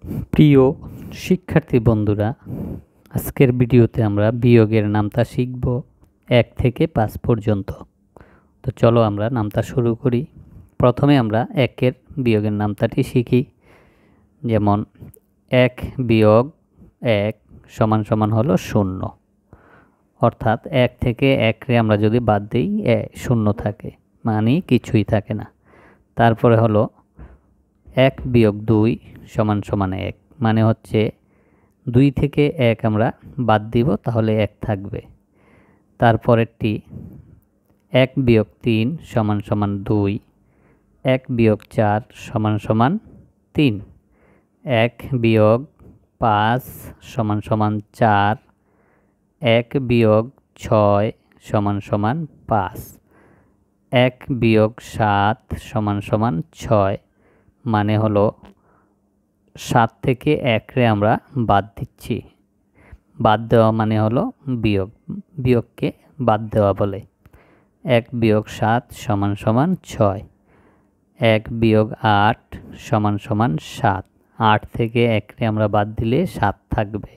প্রিয় শিক্ষার্থী বন্ধুরা, আজকের ভিডিওতে আমরা বিয়োগের নামতা শিখব 1 থেকে 5 পর্যন্ত। তো চলো আমরা নামতা শুরু করি। প্রথমে আমরা 1-এর বিয়োগের নামতাটি শিখি। যেমন 1 বিয়োগ 1 সমান সমান হলো 0। অর্থাৎ 1 থেকে 1 রে আমরা যদি বাদ দিই 0 থাকে, মানে কিছুই থাকে না। তারপরে হলো 1 বিয়োগ 2 সমান সমান 1, মানে হচ্ছে 2 থেকে 1 আমরা বাদ দিব, তাহলে 1 থাকবে। তারপরেরটি 1 বিয়োগ 3 সমান সমান 2, 1 বিয়োগ 4 সমান সমান 3, 1 বিয়োগ 5 সমান সমান 4, 1 বিয়োগ 6 সমান সমান 5, 1 বিয়োগ 7 সমান সমান 6, মানে হলো 7 থেকে 1 রে আমরা বাদ দিচ্ছি। বাদ দেওয়া মানে হলো বিয়োগ, বিয়োগকে বাদ দেওয়া বলে। 1 বিয়োগ 7 সমান সমান 6, 1 বিয়োগ 8 সমান সমান 7, 8 থেকে 1 রে আমরা বাদ দিলে 7 থাকবে।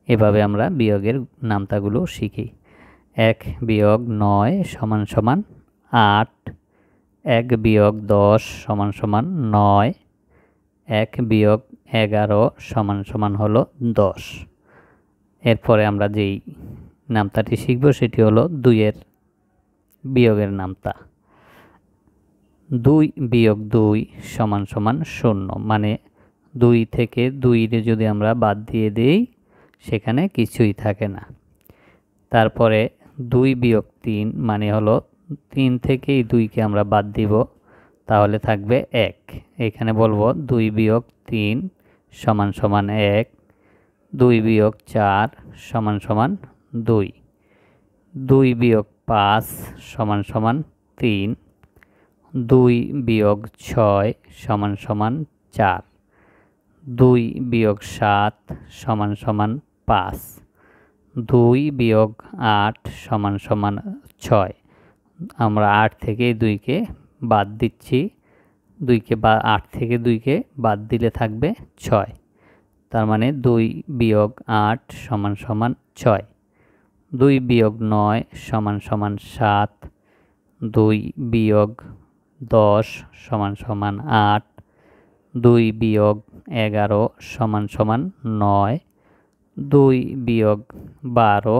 এভাবে আমরা বিয়োগের নামতাগুলো শিখি। 1 বিয়োগ 9 সমান সমান 8, 1 বিয়োগ 10 সমান সমান 9, 1 বিয়োগ 11 সমান সমান হলো 10। এরপরে আমরা যেই নামতাটি শিখব সেটি হলো 2-এর বিয়োগের নামতা। 2 বিয়োগ 2 সমান সমান 0, মানে 2 থেকে 2 রে যদি আমরা বাদ দিয়ে দিই সেখানে কিছুই থাকে না। তারপরে 2 বিয়োগ 3 মানে হলো 3 থেকে 2কে আমরা বাদ দিব, তাহলে থাকবে 1। এখানে বলবো 2 বিয়োগ 3 সমান সমান 1, 2 বিয়োগ 4 সমান সমান 2, 2 বিয়োগ 5 সমান সমান 3, 2 বিয়োগ 6 সমান সমান 4, 2 বিয়োগ 7 সমান সমান 5, 2 বিয়োগ 8 সমান সমান 6। আমরা 8 থেকে 2কে বাদ দিচ্ছি, 8 থেকে 2কে বাদ দিলে থাকবে 6। তার মানে 2 বিয়োগ 8 সমান সমান 6, 2 বিয়োগ 9 সমান সমান 7, 2 বিয়োগ 10 সমান সমান 8, 2 বিয়োগ 11 সমান সমান 9, 2 বিয়োগ 12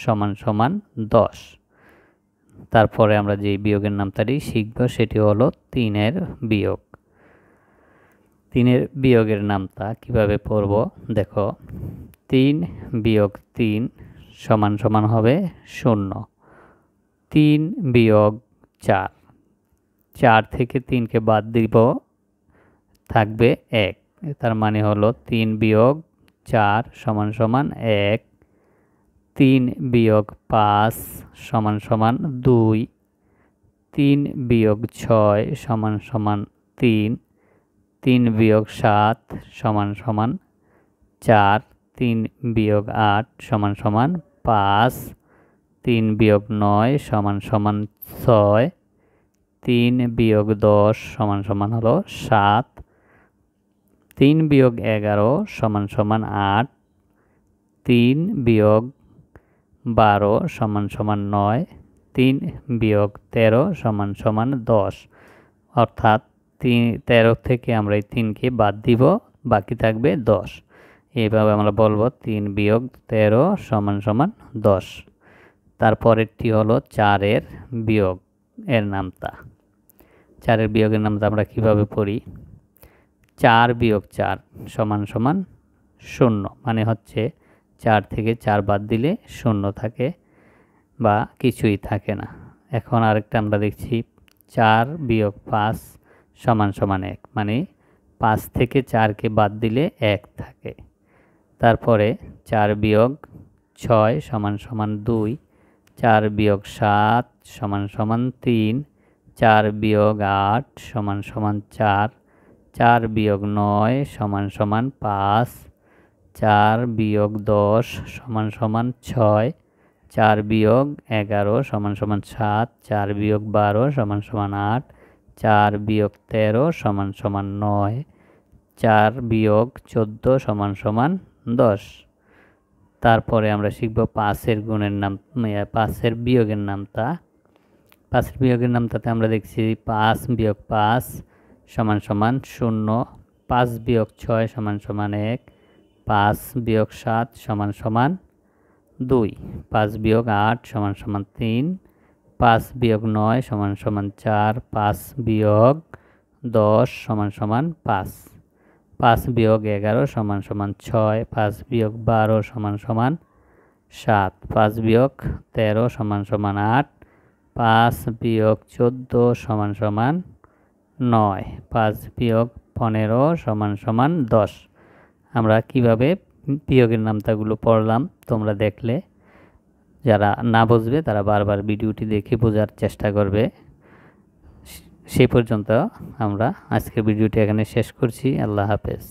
সমান সমান 10। তারপরে আমরা যে বিয়োগের নামতাটি শিখব সেটি হলো 3-এর বিয়োগ। 3-এর বিয়োগের নামতা কিভাবে পড়ব দেখো। 3 বিয়োগ 3 সমান সমান হবে 0, 3 বিয়োগ 4, 4 থেকে 3কে বাদ দিব, থাকবে 1। তার মানে হলো 3 বিয়োগ 4 সমান সমান 1, 3 বিয়োগ 5 সমান সমান 2, 3 বিয়োগ 6 সমান সমান 3, 3 বিয়োগ 7 সমান সমান 4, 3 বিয়োগ 8 সমান সমান 5, 3 বিয়োগ 9 সমান সমান 6, 3 বিয়োগ 10 সমান সমান হলো 7, 3 বিয়োগ 11 সমান সমান 8, 3 বিয়োগ 12 সমান সমান 9, 3 বিয়োগ 13 সমান সমান 10। অর্থাৎ 13 থেকে আমরা এই 3কে বাদ দিব, বাকি থাকবে 10। এইভাবে আমরা বলবো 3 বিয়োগ 13 সমান সমান 10। তারপরেরটি হলো 4-এর বিয়োগ এর নামতা। 4-এর বিয়োগের নামতা আমরা কিভাবে পড়ি। 4 বিয়োগ 4 সমান সমান 0, মানে হচ্ছে 4 থেকে 4 বাদ দিলে 0 থাকে বা কিছুই থাকে না। এখন আরেকটা আমরা দেখছি 4 বিয়োগ 5 সমান সমান 1, মানে 5 থেকে 4কে বাদ দিলে 1 থাকে। তারপরে 4 বিয়োগ 6 সমান সমান 2, 4 বিয়োগ 7 সমান সমান 3, 4 বিয়োগ 8 সমান সমান 4, 4 বিয়োগ 9 সমান সমান 5, 4 বিয়োগ 10 সমান সমান 6, 4 বিয়োগ 11 সমান সমান 7, 4 বিয়োগ 12 সমান সমান 8, 4 বিয়োগ 13 সমান সমান 9, 4 বিয়োগ 14 সমান সমান 10। তারপরে আমরা শিখব 5-এর গুণের নাম, 5-এর বিয়োগের নামতা। 5-এর বিয়োগের নামতাতে আমরা দেখছি 5 বিয়োগ 5 সমান সমান 0, 5 বিয়োগ 6 সমান সমান 1, 5 বিয়োগ 7 সমান সমান 2, 5 বিয়োগ 8 সমান সমান 3, 5 বিয়োগ 9 সমান সমান 4, 5 বিয়োগ 10 সমান সমান 5, 5 বিয়োগ 11 সমান সমান 6, 5 বিয়োগ 12 সমান সমান 7, 5 বিয়োগ 13 সমান সমান 8, 5 বিয়োগ 14 সমান সমান 9, 5 বিয়োগ 15 সমান সমান 10। আমরা কিভাবে বিয়োগের নামতাগুলো পড়লাম তোমরা দেখলে। যারা না বুঝবে তারা বারবার ভিডিওটি দেখে বোঝার চেষ্টা করবে। সেই পর্যন্ত আমরা আজকের ভিডিওটি এখানে শেষ করছি। আল্লাহ হাফেজ।